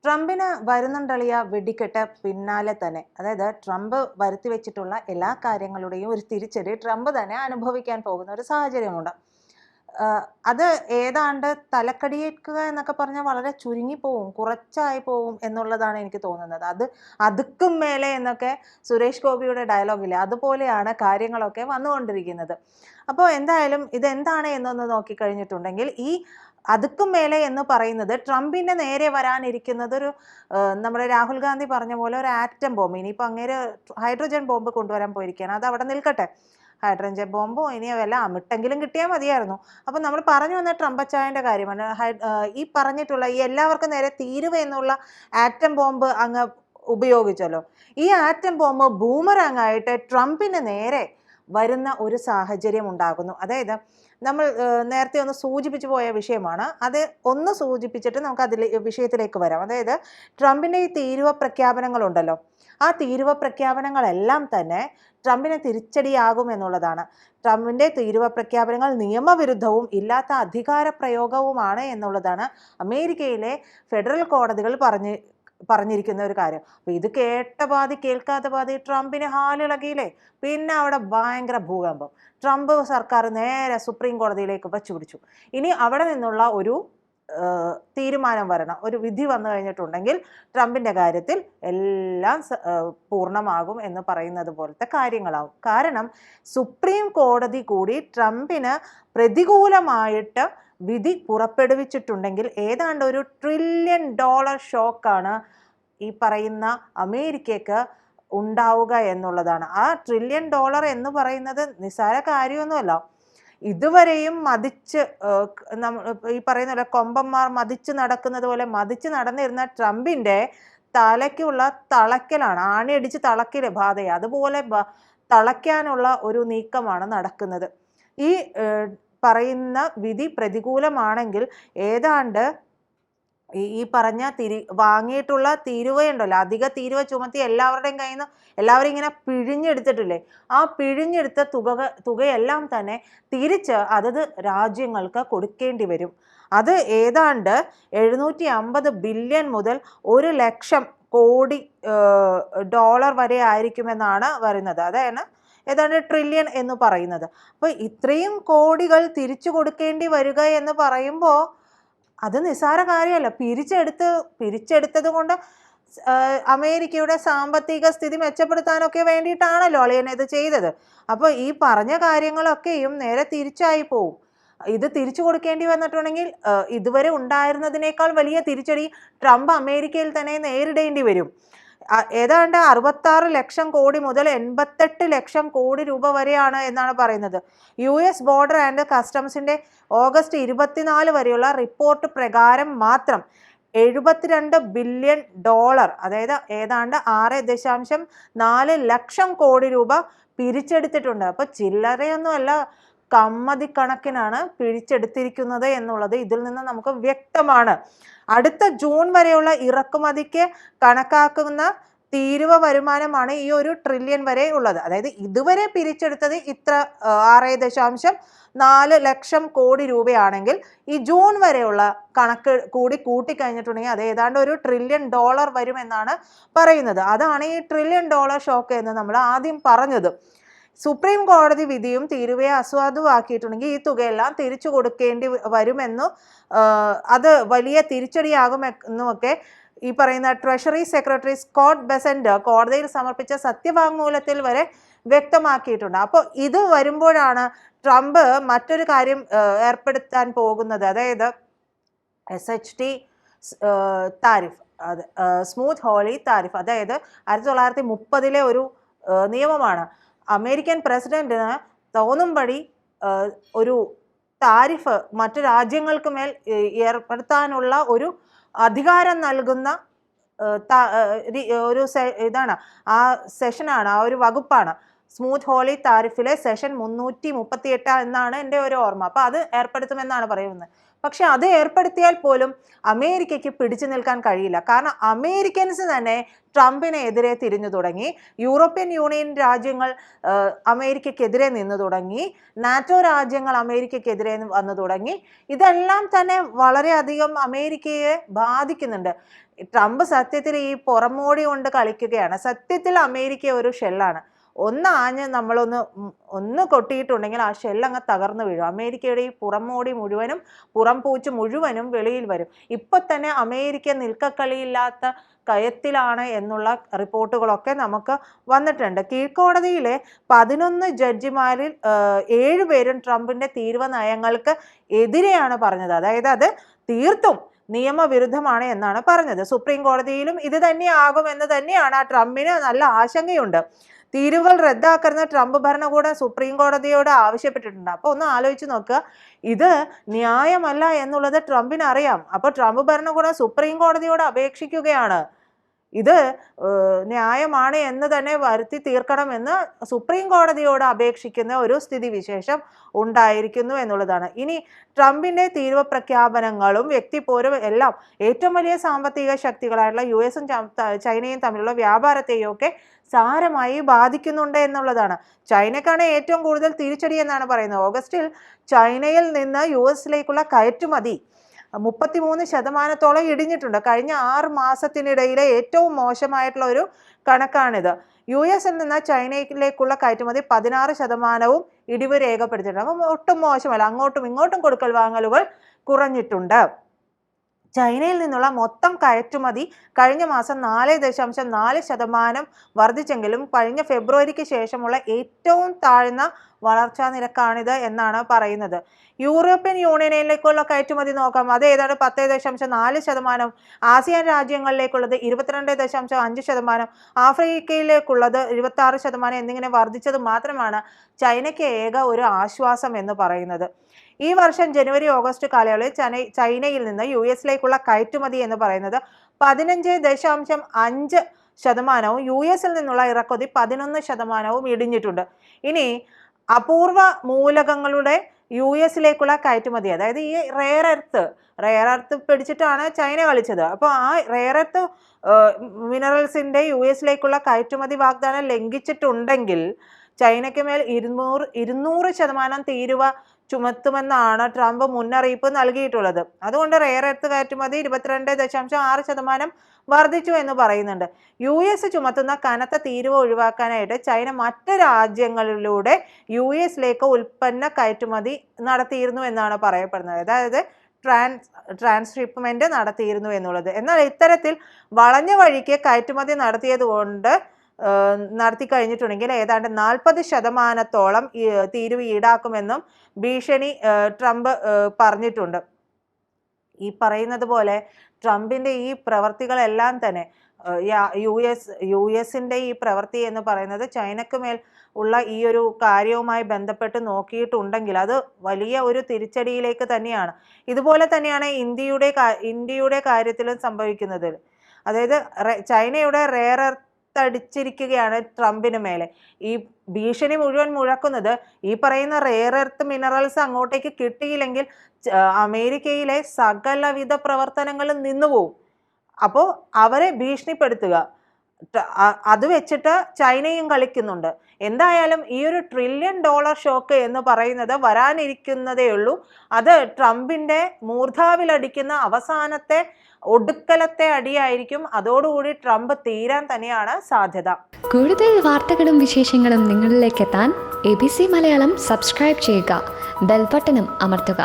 ട്രംപിന് വരുന്നുണ്ടളിയ വെടിക്കെട്ട് പിന്നാലെ തന്നെ, അതായത് ട്രംപ് വരുത്തി വെച്ചിട്ടുള്ള എല്ലാ കാര്യങ്ങളുടെയും ഒരു തിരിച്ചടി ട്രംപ് തന്നെ അനുഭവിക്കാൻ പോകുന്ന ഒരു സാഹചര്യമുണ്ട്. അത് ഏതാണ്ട് തലക്കടിയേൽക്കുക എന്നൊക്കെ പറഞ്ഞാൽ വളരെ ചുരുങ്ങിപ്പോവും, കുറച്ചായി പോവും എന്നുള്ളതാണ് എനിക്ക് തോന്നുന്നത്. അതുക്കും മേലെ എന്നൊക്കെ സുരേഷ് ഗോപിയുടെ ഡയലോഗില്ലേ, അതുപോലെയാണ് കാര്യങ്ങളൊക്കെ വന്നുകൊണ്ടിരിക്കുന്നത്. അപ്പോൾ എന്തായാലും ഇതെന്താണ് എന്നൊന്ന് നോക്കിക്കഴിഞ്ഞിട്ടുണ്ടെങ്കിൽ, ഈ അതുക്കും മേലെ എന്ന് പറയുന്നത് ട്രംപിന്റെ നേരെ വരാനിരിക്കുന്നത് നമ്മുടെ രാഹുൽ ഗാന്ധി പറഞ്ഞ പോലെ ഒരു ആറ്റം ബോംബ്. ഇനിയിപ്പോൾ അങ്ങേര് ഹൈഡ്രജൻ ബോംബ് കൊണ്ടുവരാൻ പോയിരിക്കുകയാണ്, അത് അവിടെ നിൽക്കട്ടെ. ഹൈഡ്രജൻ ബോംബോ ഇനിയോ വല്ല അമിട്ടെങ്കിലും കിട്ടിയാൽ മതിയായിരുന്നു. അപ്പം നമ്മൾ പറഞ്ഞു വന്ന ട്രംപച്ചായൻ്റെ കാര്യമാണ്. ഈ പറഞ്ഞിട്ടുള്ള ഈ എല്ലാവർക്കും നേരെ തീരുവ എന്നുള്ള ആറ്റം ബോംബ് അങ്ങ് ഉപയോഗിച്ചല്ലോ. ഈ ആറ്റം ബോംബ് ബൂമറാങ് ആയിട്ട് ട്രംപിന് നേരെ വരുന്ന ഒരു സാഹചര്യം ഉണ്ടാകുന്നു. അതായത് നമ്മൾ നേരത്തെ ഒന്ന് സൂചിപ്പിച്ചു പോയ വിഷയമാണ്, അത് ഒന്ന് സൂചിപ്പിച്ചിട്ട് നമുക്ക് വിഷയത്തിലേക്ക് വരാം. അതായത് ട്രംപിൻ്റെ ഈ തീരുവ പ്രഖ്യാപനങ്ങളുണ്ടല്ലോ, ആ തീരുവ പ്രഖ്യാപനങ്ങളെല്ലാം തന്നെ ട്രംപിന് തിരിച്ചടിയാകും എന്നുള്ളതാണ്. ട്രംപിൻ്റെ തീരുവ പ്രഖ്യാപനങ്ങൾ നിയമവിരുദ്ധവും ഇല്ലാത്ത അധികാര പ്രയോഗവുമാണ് എന്നുള്ളതാണ് അമേരിക്കയിലെ ഫെഡറൽ കോടതികൾ പറഞ്ഞിരിക്കുന്ന ഒരു കാര്യം. അപ്പോൾ ഇത് കേട്ട പാതി കേൾക്കാത്ത പാതി ട്രംപിന് ഹാലിളകിയില്ലേ, പിന്നെ അവിടെ ഭയങ്കര ഭൂകമ്പം. ട്രംപ് സർക്കാർ നേരെ സുപ്രീം കോടതിയിലേക്ക് വച്ചുപിടിച്ചു. ഇനി അവിടെ നിന്നുള്ള ഒരു തീരുമാനം വരണം, ഒരു വിധി വന്നു കഴിഞ്ഞിട്ടുണ്ടെങ്കിൽ ട്രംപിൻ്റെ കാര്യത്തിൽ എല്ലാം പൂർണ്ണമാകും എന്ന് പറയുന്നത് പോലത്തെ കാര്യങ്ങളാവും. കാരണം സുപ്രീം കോടതി കൂടി ട്രംപിന് പ്രതികൂലമായിട്ട് വിധി പുറപ്പെടുവിച്ചിട്ടുണ്ടെങ്കിൽ ഏതാണ്ട് ഒരു $1 ട്രില്യൺ ഷോക്കാണ് ഈ പറയുന്ന അമേരിക്കയ്ക്ക് ഉണ്ടാവുക എന്നുള്ളതാണ്. ആ $1 ട്രില്യൺ എന്ന് പറയുന്നത് നിസ്സാര കാര്യമൊന്നുമല്ല. ഇതുവരെയും മതിച്ച് ഈ പറയുന്ന പോലെ കൊമ്പന്മാർ മതിച്ച് നടക്കുന്നത് പോലെ മതിച്ച് നടന്നിരുന്ന ട്രംപിൻ്റെ തലയ്ക്കുള്ള തളയ്ക്കലാണ്, ആണിയടിച്ച് തളയ്ക്കൽ ബാധയെ, അതുപോലെ തളയ്ക്കാനുള്ള ഒരു നീക്കമാണ് നടക്കുന്നത്. ഈ പറയുന്ന വിധി പ്രതികൂലമാണെങ്കിൽ ഏതാണ്ട് ഈ പറഞ്ഞ വാങ്ങിയിട്ടുള്ള തീരുവയുണ്ടല്ലോ, അധിക തീരുവ ചുമത്തി എല്ലാവരുടെയും കയ്യിൽ നിന്ന് എല്ലാവരും ഇങ്ങനെ പിഴിഞ്ഞെടുത്തിട്ടില്ലേ, ആ പിഴിഞ്ഞെടുത്ത തുകയെല്ലാം തന്നെ തിരിച്ച് അതത് രാജ്യങ്ങൾക്ക് കൊടുക്കേണ്ടി വരും. അത് ഏതാണ്ട് 750 ബില്യൺ മുതൽ 1 ലക്ഷം കോടി ഡോളർ വരെ ആയിരിക്കുമെന്നാണ് പറയുന്നത്. അതാണ് ഏതാണ്ട് ട്രില്യൺ എന്ന് പറയുന്നത്. അപ്പോൾ ഇത്രയും കോടികൾ തിരിച്ചു കൊടുക്കേണ്ടി വരിക എന്ന് പറയുമ്പോൾ അത് നിസ്സാര കാര്യമല്ല. പിരിച്ചെടുത്തത് കൊണ്ട് അമേരിക്കയുടെ സാമ്പത്തിക സ്ഥിതി മെച്ചപ്പെടുത്താനൊക്കെ വേണ്ടിയിട്ടാണല്ലോ അളിയൻ ഇത് ചെയ്തത്. അപ്പോൾ ഈ പറഞ്ഞ കാര്യങ്ങളൊക്കെയും നേരെ തിരിച്ചായി പോവും. ഇത് തിരിച്ചു കൊടുക്കേണ്ടി വന്നിട്ടുണ്ടെങ്കിൽ ഇതുവരെ ഉണ്ടായിരുന്നതിനേക്കാൾ വലിയ തിരിച്ചടി ട്രംപ് അമേരിക്കയിൽ തന്നെ നേരിടേണ്ടി വരും. ഏതാണ്ട് 66 ലക്ഷം കോടി മുതൽ 88 ലക്ഷം കോടി രൂപ വരെയാണ് എന്നാണ് പറയുന്നത്. US ബോർഡർ ആൻഡ് കസ്റ്റംസിൻ്റെ ഓഗസ്റ്റ് 24 വരെയുള്ള റിപ്പോർട്ട് പ്രകാരം മാത്രം $72 ബില്യൺ, അതായത് ഏതാണ്ട് 6.4 ലക്ഷം കോടി രൂപ പിരിച്ചെടുത്തിട്ടുണ്ട്. അപ്പോൾ ചില്ലറയൊന്നുമല്ല, കമ്മതിക്കണക്കിനാണ് പിരിച്ചെടുത്തിരിക്കുന്നത് എന്നുള്ളത് ഇതിൽ നിന്ന് നമുക്ക് വ്യക്തമാണ്. അടുത്ത ജൂൺ വരെയുള്ള ഇറക്കുമതിക്ക് കണക്കാക്കുന്ന തീരുവ വരുമാനമാണ് ഈ ഒരു $1 ട്രില്യൺ വരെ ഉള്ളത്. അതായത് ഇതുവരെ പിരിച്ചെടുത്തത് ഇത്ര 6.4 ലക്ഷം കോടി രൂപയാണെങ്കിൽ ഈ ജൂൺ വരെയുള്ള കണക്ക് കൂടി കൂട്ടിക്കഴിഞ്ഞിട്ടുണ്ടെങ്കിൽ അത് ഏതാണ്ട് ഒരു $1 ട്രില്യൺ വരുമെന്നാണ് പറയുന്നത്. അതാണ് ഈ $1 ട്രില്യൺ ഷോക്ക് എന്ന് നമ്മൾ ആദ്യം പറഞ്ഞത്. സുപ്രീം കോടതി വിധിയും തീരുവയെ അസാധുവാക്കിയിട്ടുണ്ടെങ്കിൽ ഈ തുകയെല്ലാം തിരിച്ചു കൊടുക്കേണ്ടി വരുമെന്നും അത് വലിയ തിരിച്ചടിയാകുമെന്നുമൊക്കെ ഈ പറയുന്ന ട്രഷറി സെക്രട്ടറി സ്കോട്ട് ബെസന്റ് കോടതിയിൽ സമർപ്പിച്ച സത്യവാങ്മൂലത്തിൽ വരെ വ്യക്തമാക്കിയിട്ടുണ്ട്. അപ്പോൾ ഇത് വരുമ്പോഴാണ് ട്രംപ് മറ്റൊരു കാര്യം ഏർപ്പെടുത്താൻ പോകുന്നത്. അതായത് SHT tariff, Smoot Hawley tariff. അതായത് 1930 ഒരു നിയമമാണ്. അമേരിക്കൻ പ്രസിഡന്റിന് തോന്നുംപടി ഒരു താരിഫ് മറ്റു രാജ്യങ്ങൾക്ക് മേൽ ഏർപ്പെടുത്താനുള്ള ഒരു അധികാരം നൽകുന്ന ഒരു ഇതാണ്, ആ സെഷനാണ്, ആ ഒരു വകുപ്പാണ് സ്മൂത്ത് ഹോളി താരിഫിലെ സെഷൻ 338 എന്നാണ് എൻ്റെ ഒരു ഓർമ്മ. അപ്പോൾ അത് ഏർപ്പെടുത്തുമെന്നാണ് പറയുന്നത്. പക്ഷെ അത് ഏർപ്പെടുത്തിയാൽ പോലും അമേരിക്കയ്ക്ക് പിടിച്ചു നിൽക്കാൻ കഴിയില്ല. കാരണം അമേരിക്കൻസ് തന്നെ ട്രംപിനെതിരെ തിരിഞ്ഞു തുടങ്ങി. യൂറോപ്യൻ യൂണിയൻ രാജ്യങ്ങൾ അമേരിക്കയ്ക്കെതിരെ നിന്നു തുടങ്ങി. നാറ്റോ രാജ്യങ്ങൾ അമേരിക്കയ്ക്കെതിരെ വന്നു തുടങ്ങി. ഇതെല്ലാം തന്നെ വളരെയധികം അമേരിക്കയെ ബാധിക്കുന്നുണ്ട്. ട്രംപ് സത്യത്തിൽ ഈ പുറമോടി കൊണ്ട് കളിക്കുകയാണ്. സത്യത്തിൽ അമേരിക്ക ഒരു ഷെല്ലാണ്. ആഞ്ഞ് ഒന്ന് കൊട്ടിയിട്ടുണ്ടെങ്കിൽ ആ ഷെല്ലങ്ങ് തകർന്നു വീഴും. അമേരിക്കയുടെ ഈ പുറമോടി മുഴുവനും പുറംപൂച്ച് മുഴുവനും വെളിയിൽ വരും. ഇപ്പൊ തന്നെ അമേരിക്ക നിൽക്കക്കളിയില്ലാത്ത കയത്തിലാണ് എന്നുള്ള റിപ്പോർട്ടുകളൊക്കെ നമുക്ക് വന്നിട്ടുണ്ട്. കീഴ്ക്കോടതിയിലെ 11 ജഡ്ജിമാരിൽ 7 പേരും ട്രംപിന്റെ തീരുവ നയങ്ങൾക്ക് എതിരെയാണ് പറഞ്ഞത്. അതായത് അത് തീർത്തും നിയമവിരുദ്ധമാണ് എന്നാണ് പറഞ്ഞത്. സുപ്രീം കോടതിയിലും ഇത് തന്നെയാകും എന്ന് തന്നെയാണ് ട്രംപിന് നല്ല ആശങ്കയുണ്ട്. തീരുവകൾ റദ്ദാക്കുന്ന ട്രംപ് ഭരണകൂടം സുപ്രീം കോടതിയോട് ആവശ്യപ്പെട്ടിട്ടുണ്ട്. അപ്പോൾ ഒന്ന് ആലോചിച്ച് നോക്കുക, ഇത് ന്യായമല്ല എന്നുള്ളത് ട്രംപിന് അറിയാം. അപ്പോൾ ട്രംപ് ഭരണകൂടം സുപ്രീം കോടതിയോട് അപേക്ഷിക്കുകയാണ് ഇത് ന്യായമാണ് എന്ന് തന്നെ വരുത്തി തീർക്കണമെന്ന് സുപ്രീം കോടതിയോട് അപേക്ഷിക്കുന്ന ഒരു സ്ഥിതിവിശേഷം ഉണ്ടായിരിക്കുന്നു എന്നുള്ളതാണ്. ഇനി ട്രംപിന്റെ തീരുവ പ്രഖ്യാപനങ്ങളും വ്യക്തിപോരും എല്ലാം ഏറ്റവും വലിയ സാമ്പത്തിക ശക്തികളായിട്ടുള്ള US-ഉം ചൈനയും തമ്മിലുള്ള വ്യാപാരത്തെയും ഒക്കെ സാരമായി ബാധിക്കുന്നുണ്ട് എന്നുള്ളതാണ്. ചൈനക്കാണ് ഏറ്റവും കൂടുതൽ തിരിച്ചടി എന്നാണ് പറയുന്നത്. ഓഗസ്റ്റിൽ ചൈനയിൽ നിന്ന് US-ലേക്കുള്ള കയറ്റുമതി 33% ഇടിഞ്ഞിട്ടുണ്ട്. കഴിഞ്ഞ 6 മാസത്തിനിടയിലെ ഏറ്റവും മോശമായിട്ടുള്ള ഒരു കണക്കാണിത്. US-ൽ നിന്ന് ചൈനയിലേക്കുള്ള കയറ്റുമതി 16% ഇടിവ് രേഖപ്പെടുത്തിയിട്ടുണ്ട്. അപ്പം ഒട്ടും മോശമല്ല. അങ്ങോട്ടും ഇങ്ങോട്ടും കൊടുക്കൽ വാങ്ങലുകൾ കുറഞ്ഞിട്ടുണ്ട്. ചൈനയിൽ നിന്നുള്ള മൊത്തം കയറ്റുമതി കഴിഞ്ഞ മാസം 4.4% വർദ്ധിച്ചെങ്കിലും കഴിഞ്ഞ ഫെബ്രുവരിക്ക് ശേഷമുള്ള ഏറ്റവും താഴ്ന്ന വളർച്ചാ നിരക്കാണിത് എന്നാണ് പറയുന്നത്. യൂറോപ്യൻ യൂണിയനിലേക്കുള്ള കയറ്റുമതി നോക്കാം, അത് ഏതാണ്ട് 10.4%, ആസിയാൻ രാജ്യങ്ങളിലേക്കുള്ളത് 22.5%, ആഫ്രിക്കയിലേക്കുള്ളത് 26% എന്നിങ്ങനെ വർദ്ധിച്ചത് മാത്രമാണ് ചൈനയ്ക്ക് ഏക ഒരു ആശ്വാസം എന്ന് പറയുന്നത്. ഈ വർഷം ജനുവരി ഓഗസ്റ്റ് കാലയളവിൽ ചൈനയിൽ നിന്ന് US-ലേക്കുള്ള കയറ്റുമതി എന്ന് പറയുന്നത് 15.5%, US-ൽ നിന്നുള്ള ഇറക്കുമതി 11% ഇടിഞ്ഞിട്ടുണ്ട്. ഇനി അപൂർവ മൂലകങ്ങളുടെ US-ലേക്കുള്ള കയറ്റുമതി, അതായത് ഈ റെയർ എർത്ത് പിടിച്ചിട്ടാണ് ചൈന കളിച്ചത്. അപ്പോൾ ആ റെയർ എർത്ത് മിനറൽസിന്റെ US-ലേക്കുള്ള കയറ്റുമതി വാഗ്ദാനം ലംഘിച്ചിട്ടുണ്ടെങ്കിൽ ചൈനയ്ക്ക് മേൽ 200% തീരുവ ചുമത്തുമെന്നാണ് ട്രംപ് മുന്നറിയിപ്പ് നൽകിയിട്ടുള്ളത്. അതുകൊണ്ട് റെയർ എർത്ത് കയറ്റുമതി 22.6% വർദ്ധിച്ചു എന്ന് പറയുന്നുണ്ട്. US ചുമത്തുന്ന കനത്ത തീരുവ ഒഴിവാക്കാനായിട്ട് ചൈന മറ്റ് രാജ്യങ്ങളിലൂടെ US-ലേക്ക് ഉൽപ്പന്ന കയറ്റുമതി നടത്തിയിരുന്നു എന്നാണ് പറയപ്പെടുന്നത്. അതായത് ട്രാൻസ്ഷിപ്മെന്റ് നടത്തിയിരുന്നു എന്നുള്ളത്. എന്നാൽ ഇത്തരത്തിൽ വളഞ്ഞ വഴിക്ക് കയറ്റുമതി നടത്തി കഴിഞ്ഞിട്ടുണ്ടെങ്കിൽ ഏതാണ്ട് 40% തീരുവ ഈടാക്കുമെന്നും ഭീഷണി ട്രംപ് പറഞ്ഞിട്ടുണ്ട്. ഈ പറയുന്നത് പോലെ ട്രംപിന്റെ ഈ പ്രവർത്തികളെല്ലാം തന്നെ US-ന്റെ ഈ പ്രവൃത്തി എന്ന് പറയുന്നത് ചൈനക്ക് മേൽ ഉള്ള ഈ ഒരു കാര്യവുമായി ബന്ധപ്പെട്ട് നോക്കിയിട്ടുണ്ടെങ്കിൽ അത് വലിയ ഒരു തിരിച്ചടിയിലേക്ക് തന്നെയാണ്. ഇതുപോലെ തന്നെയാണ് ഇന്ത്യയുടെ കാര്യത്തിലും സംഭവിക്കുന്നത്. അതായത് ചൈനയുടെ റെയർ എർത്ത് അടിച്ചിരിക്കുകയാണ് ട്രംപിന് മേലെ. ഈ ഭീഷണി മുഴുവൻ മുഴക്കുന്നത് ഈ പറയുന്ന റെയർ എർത്ത് മിനറൽസ് അങ്ങോട്ടേക്ക് കിട്ടിയില്ലെങ്കിൽ അമേരിക്കയിലെ സകലവിധ പ്രവർത്തനങ്ങളും നിന്നുപോകും. അപ്പോൾ അവരെ ഭീഷണിപ്പെടുത്തുക, അത് വെച്ചിട്ട് ചൈനയും കളിക്കുന്നുണ്ട്. എന്തായാലും ഈ ഒരു $1 ട്രില്യൺ ഷോക്ക് എന്ന് പറയുന്നത് വരാനിരിക്കുന്നതേ ഉള്ളൂ. അത് ട്രംപിന്റെ മൂർധാവിലടിക്കുന്ന അവസാനത്തെ ഒടുക്കലത്തെ അടിയായിരിക്കും. അതോടുകൂടി ട്രംപ് തീരാൻ തന്നെയാണ് സാധ്യത. കൂടുതൽ വാർത്തകളും വിശേഷങ്ങളും നിങ്ങളിലേക്ക് എത്താൻ ABC മലയാളം സബ്സ്ക്രൈബ് ചെയ്യുക, ബെൽ ബട്ടണും അമർത്തുക.